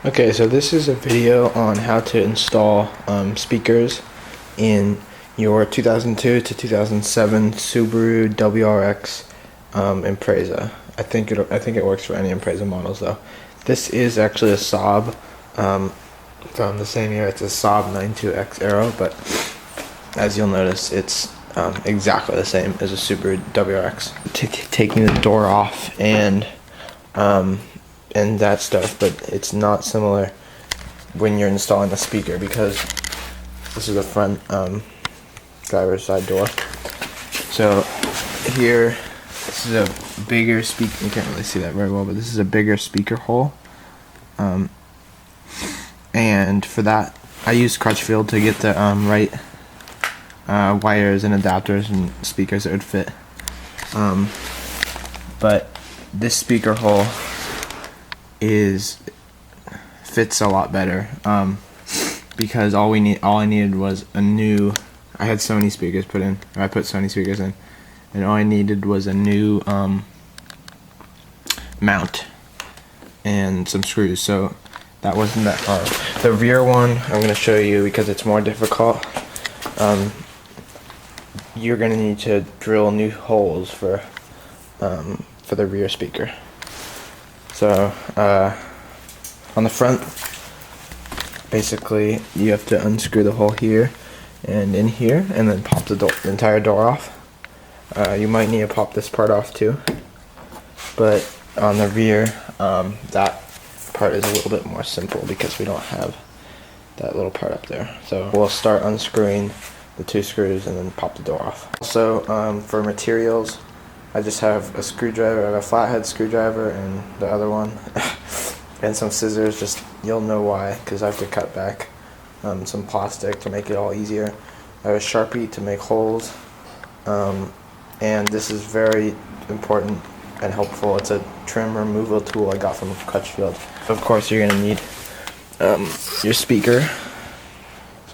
Okay, so this is a video on how to install speakers in your 2002 to 2007 Subaru WRX Impreza. I think it works for any Impreza models though. This is actually a Saab from the same year. It's a Saab 92X Aero, but as you'll notice, it's exactly the same as a Subaru WRX. Taking the door off and that stuff, but it's not similar when you're installing a speaker because this is the front driver's side door. So here, this is a bigger speaker. You can't really see that very well, but this is a bigger speaker hole. And for that, I use Crutchfield to get the right wires and adapters and speakers that would fit. But this speaker hole fits a lot better because all I needed was a new. I had Sony speakers put in. I put Sony speakers in, and all I needed was a new mount and some screws. So that wasn't that hard. The rear one I'm going to show you because it's more difficult. You're going to need to drill new holes for the rear speaker. So on the front, basically you have to unscrew the hole here and in here, and then pop the entire door off. You might need to pop this part off too, but on the rear, that part is a little bit more simple because we don't have that little part up there. So we'll start unscrewing the two screws and then pop the door off. Also, for materials, I just have a screwdriver. I have a flathead screwdriver and the other one, and some scissors. Just you'll know why, because I have to cut back some plastic to make it all easier. I have a Sharpie to make holes, and this is very important and helpful. It's a trim removal tool I got from Crutchfield. Of course, you're gonna need your speaker.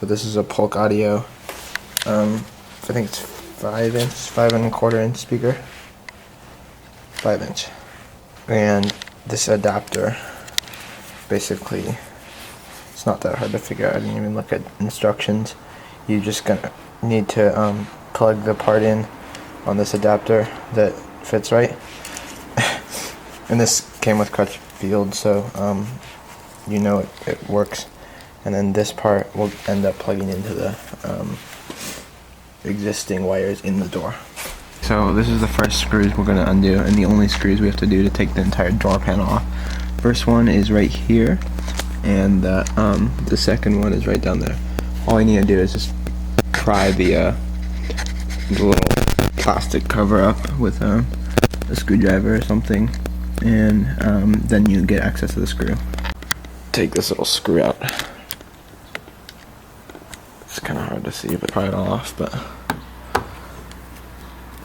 So this is a Polk Audio. I think it's 5.25-inch speaker. 5-inch. And this adapter, basically, it's not that hard to figure out. I didn't even look at instructions. You're just gonna need to plug the part in on this adapter that fits right. And this came with Crutchfield, so you know it works. And then this part will end up plugging into the existing wires in the door. So this is the first screws we're going to undo, and the only screws we have to do to take the entire door panel off. First one is right here, and the second one is right down there. All I need to do is just pry the little plastic cover up with a screwdriver or something, and then you get access to the screw. Take this little screw out. It's kind of hard to see, but pry it all off, but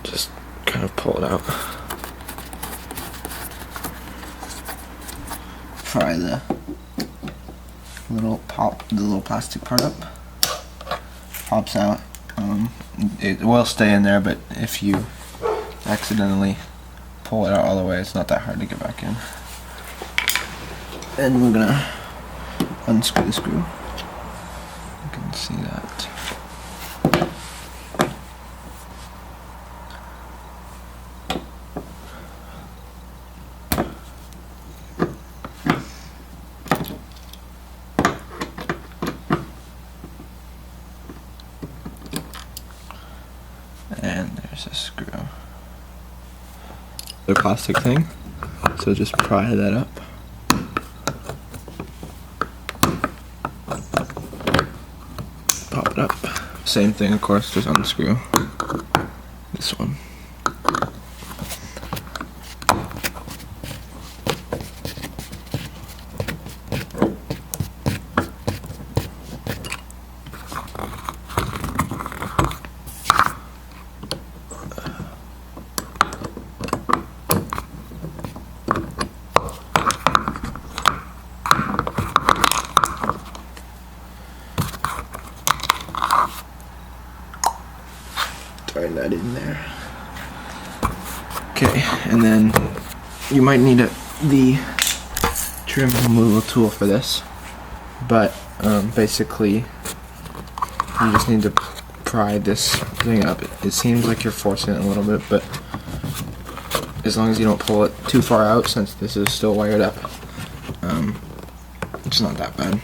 just kind of pull it out. Pry the little plastic part up. Pops out. It will stay in there, but if you accidentally pull it out all the way, it's not that hard to get back in. And we're gonna unscrew the screw. You can see that. And there's a screw. The plastic thing. So just pry that up. Pop it up. Same thing, of course, just unscrew this one. Throw that in there. Okay, and then you might need the trim removal tool for this, but basically you just need to pry this thing up. It seems like you're forcing it a little bit, but as long as you don't pull it too far out, since this is still wired up, it's not that bad.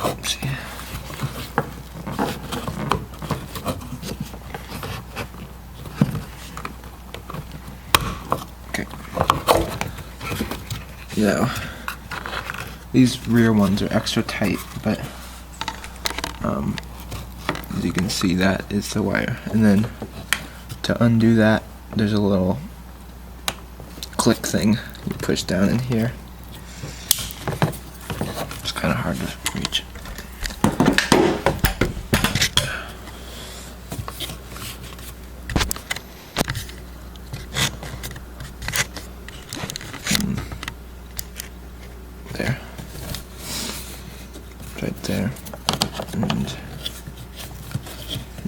Let's see. Okay. Yeah. These rear ones are extra tight, but as you can see, that is the wire. And then to undo that, there's a little click thing you push down in here. It's kind of hard to reach. There. Right there. And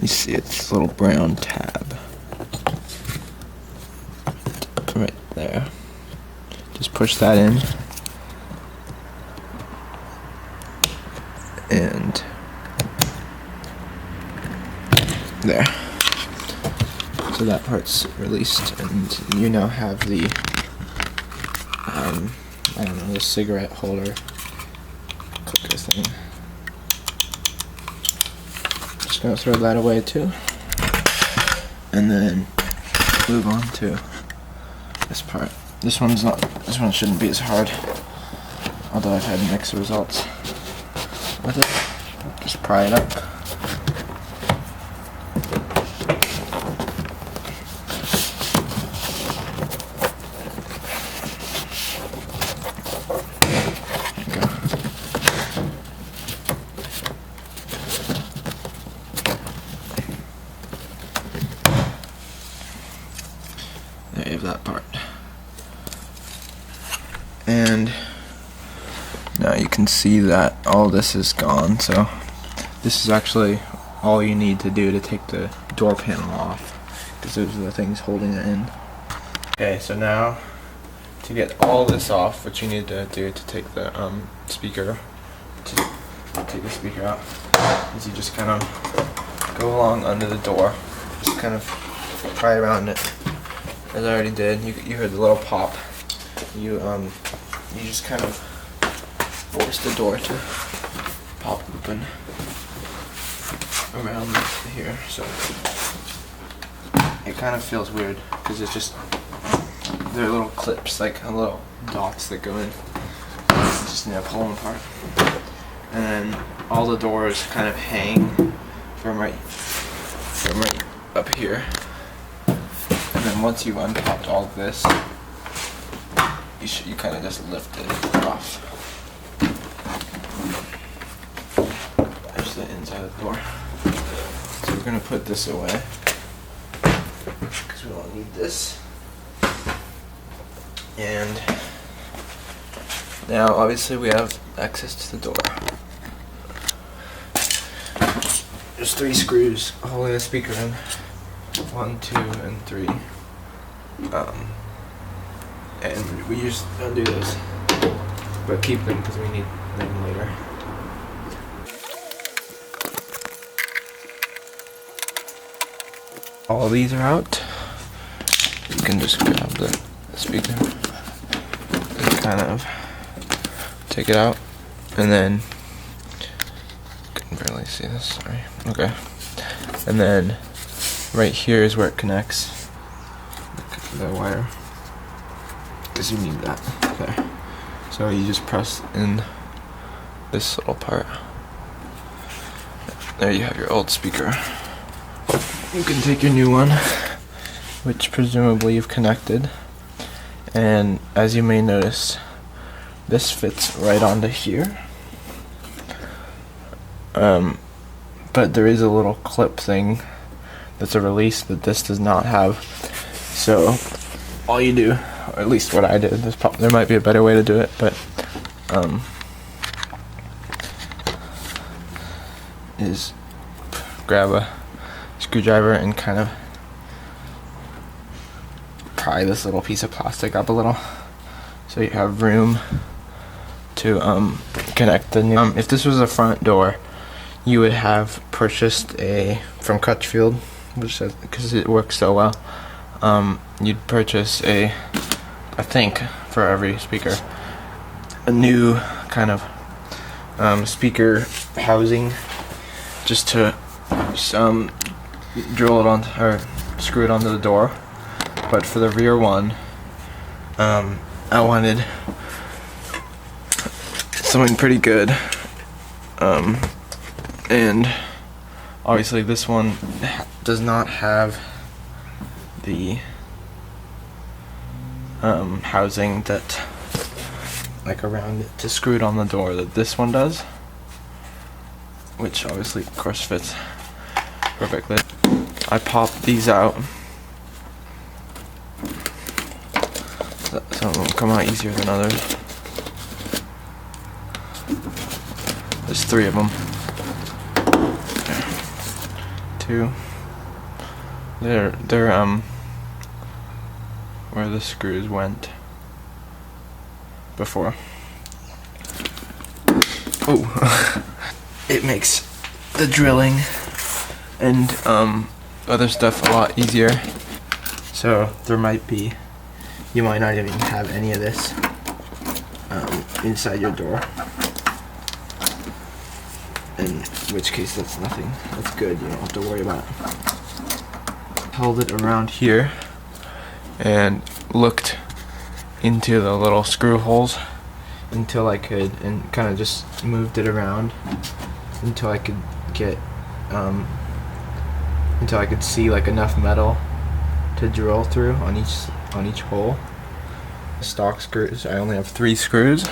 you see it's a little brown tab. Right there. Just push that in. And there. So that part's released, and you now have the I don't know, the cigarette holder clicker thing. Just gonna throw that away too, and then move on to this part. This one shouldn't be as hard, although I've had mixed results with it. Just pry it up. There you have that part. And now you can see that all this is gone, so this is actually all you need to do to take the door panel off, because those are the things holding it in. Okay, so now to get all this off, what you need to do to take the speaker, out, is you just kind of go along under the door, just kind of pry around it, as I already did. You heard the little pop. You just kind of force the door to pop open around here. So it kind of feels weird because it's just, there are little clips, like little dots that go in. You just need to pull them apart, and then all the doors kind of hang from right up here. And then once you've unpopped all of this, you kind of just lift it off. There's the inside of the door. So we're going to put this away, because we don't need this. And now obviously we have access to the door. There's 3 screws holding the speaker in. 1, 2, and 3. And we just undo those, but keep them because we need them later. All these are out. You can just grab the speaker and kind of take it out, and then couldn't barely see this. Sorry. Okay. And then right here is where it connects the wire, because you need that there. So you just press in this little part. There you have your old speaker. You can take your new one, which presumably you've connected, and as you may notice, this fits right onto here. But there is a little clip thing that's a release that this does not have. So all you do, or at least what I did, there might be a better way to do it, but is grab a screwdriver and kind of pry this little piece of plastic up a little, so you have room to connect the new. If this was a front door, you would have purchased a from Crutchfield, which because it works so well. You'd purchase I think for every speaker, a new kind of speaker housing, just to drill it on or screw it onto the door. But for the rear one, I wanted something pretty good, and obviously this one does not have the housing that like around it to screw it on the door that this one does, which obviously of course fits perfectly. I popped these out. Some of them come out easier than others. There's 3 of them. 2. They're where the screws went before. Oh, it makes the drilling and other stuff a lot easier. So there might be, you might not even have any of this inside your door, in which case that's nothing. That's good, you don't have to worry about it. Held it around here and looked into the little screw holes until I could, and kind of just moved it around until I could get until I could see like enough metal to drill through on each hole. Stock screws, I only have 3 screws,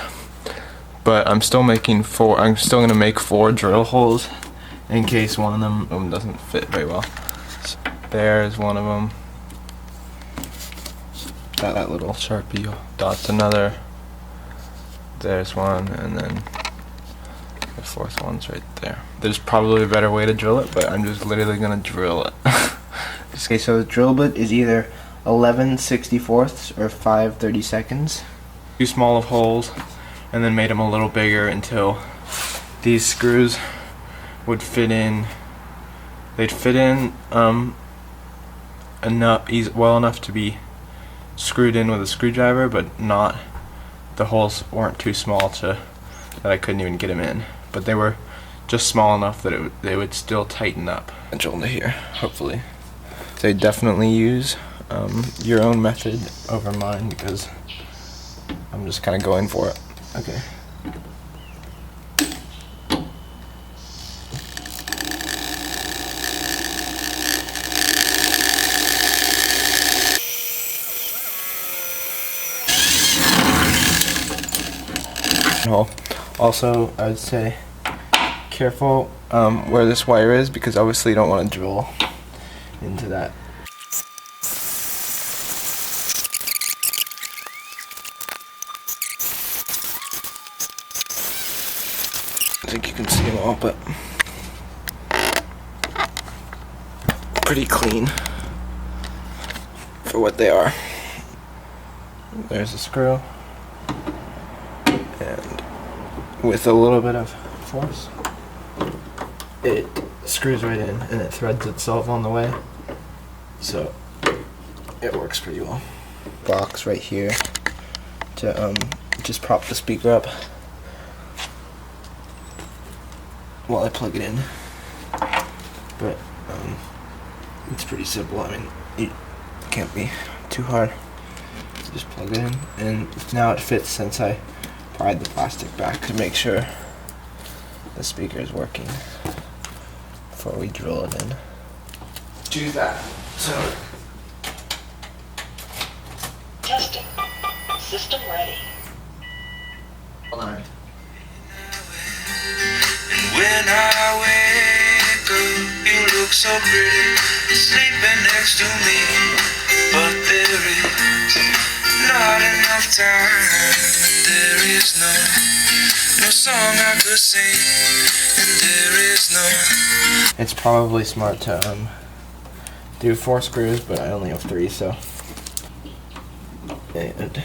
but I'm still making 4. I'm still gonna make 4 drill holes in case one of them doesn't fit very well. So there's one of them. That little Sharpie dot's another. There's one, and then the 4th one's right there. There's probably a better way to drill it, but I'm just literally gonna drill it. Okay, so the drill bit is either 11/64 or 5/32. 2 small of holes, and then made them a little bigger until these screws would fit in. They'd fit in well enough to be screwed in with a screwdriver, but not, the holes weren't too small that I couldn't even get them in, but they were just small enough that they would still tighten up. And drill into here, hopefully. They definitely use your own method over mine because I'm just kind of going for it. Okay. Also, I would say careful where this wire is, because obviously you don't want to drill into that. I think you can see them all, but pretty clean for what they are. There's a screw, and with a little bit of force, it screws right in and it threads itself on the way, so it works pretty well. Box right here to just prop the speaker up while I plug it in, but it's pretty simple. I mean, it can't be too hard. Just plug it in, and now it fits since I pried the plastic back to make sure the speaker is working before we drill it in. Do that. So testing. System ready. Hold on. When I wake up, you look so pretty, sleeping next to me, but there is not enough time, there is no song I could sing, and there is no. It's probably smart to do 4 screws, but I only have 3, so And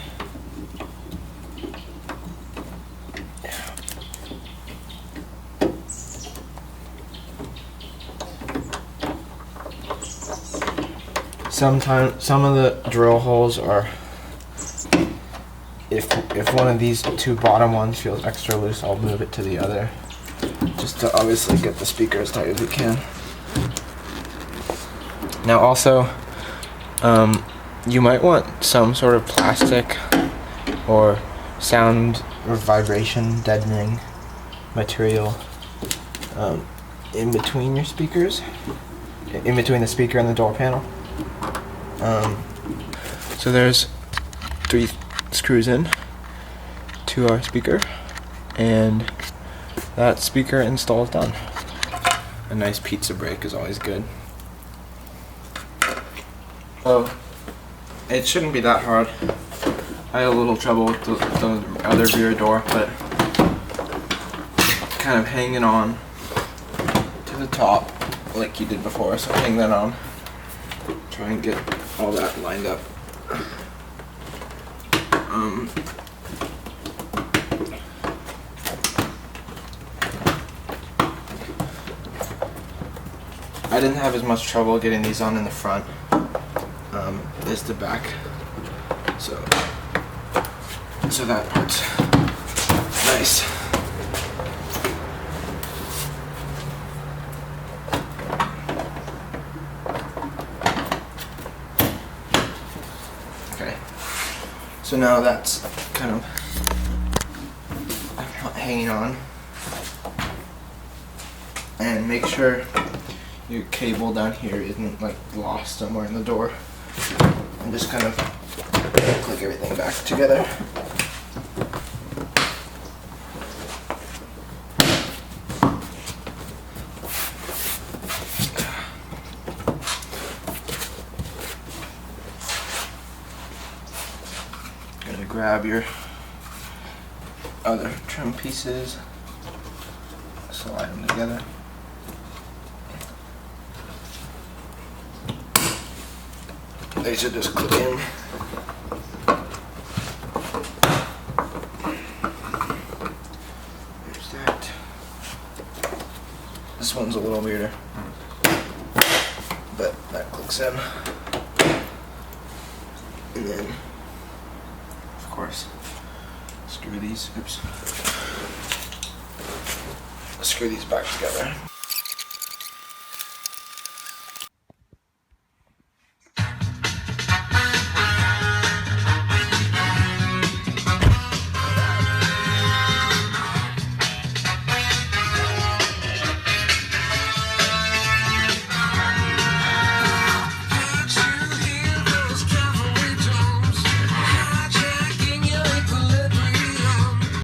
sometimes some of the drill holes are, if one of these two bottom ones feels extra loose, I'll move it to the other, just to obviously get the speaker as tight as we can. Now also, you might want some sort of plastic or sound or vibration deadening material in between your speakers, in between the speaker and the door panel. So there's 3 screws in to our speaker, and that speaker install is done. A nice pizza break is always good. Oh, it shouldn't be that hard. I had a little trouble with the other rear door, but kind of hanging on to the top like you did before, so hang that on. Try and get all that lined up. I didn't have as much trouble getting these on in the front as the back, so that part's nice. Okay, so now that's kind of hanging on, and make sure your cable down here isn't like lost somewhere in the door, and just kind of click everything back together. Gonna grab your other trim pieces, slide them together. They should just click in. There's that. This one's a little weirder, but that clicks in. And then, of course, screw these back together.